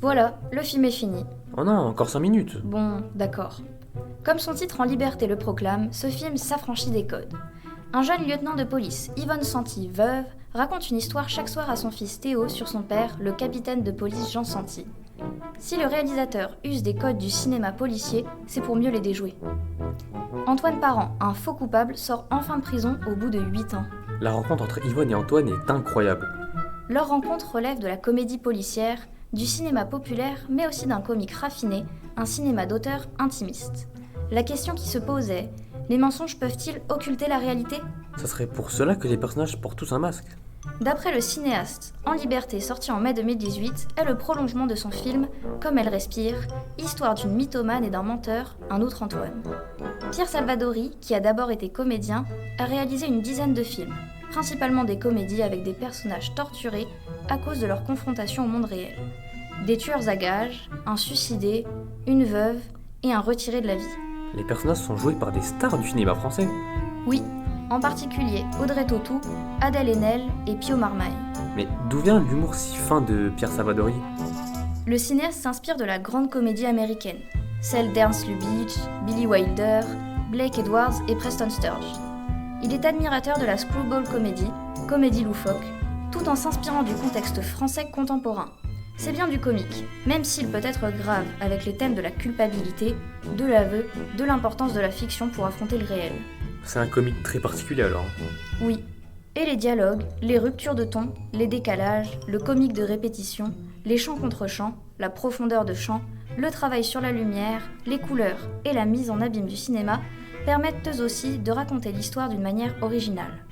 Voilà, le film est fini. Oh non, encore 5 minutes. Bon, d'accord. Comme son titre en liberté le proclame, ce film s'affranchit des codes. Un jeune lieutenant de police, Yvonne Santi, veuve, raconte une histoire chaque soir à son fils Théo sur son père, le capitaine de police Jean Santi. Si le réalisateur use des codes du cinéma policier, c'est pour mieux les déjouer. Antoine Parent, un faux coupable, sort enfin de prison au bout de 8 ans. La rencontre entre Yvonne et Antoine est incroyable. Leur rencontre relève de la comédie policière, du cinéma populaire, mais aussi d'un comique raffiné, un cinéma d'auteur intimiste. La question qui se pose est, les mensonges peuvent-ils occulter la réalité ? Ça serait pour cela que les personnages portent tous un masque. D'après le cinéaste, En liberté, sorti en mai 2018, est le prolongement de son film Comme elle respire, histoire d'une mythomane et d'un menteur, un autre Antoine. Pierre Salvadori, qui a d'abord été comédien, a réalisé une dizaine de films, principalement des comédies avec des personnages torturés à cause de leur confrontation au monde réel. Des tueurs à gages, un suicidé, une veuve et un retiré de la vie. Les personnages sont joués par des stars du cinéma français. Oui, en particulier Audrey Tautou, Adèle Haenel et Pio Marmaille. Mais d'où vient l'humour si fin de Pierre Salvadori ? Le cinéaste s'inspire de la grande comédie américaine, celle d'Ernst Lubitsch, Billy Wilder, Blake Edwards et Preston Sturges. Il est admirateur de la screwball comedy, comédie loufoque, tout en s'inspirant du contexte français contemporain. C'est bien du comique, même s'il peut être grave avec les thèmes de la culpabilité, de l'aveu, de l'importance de la fiction pour affronter le réel. C'est un comique très particulier alors. Oui. Et les dialogues, les ruptures de ton, les décalages, le comique de répétition, les chants contre chants, la profondeur de chant, le travail sur la lumière, les couleurs et la mise en abîme du cinéma permettent eux aussi de raconter l'histoire d'une manière originale.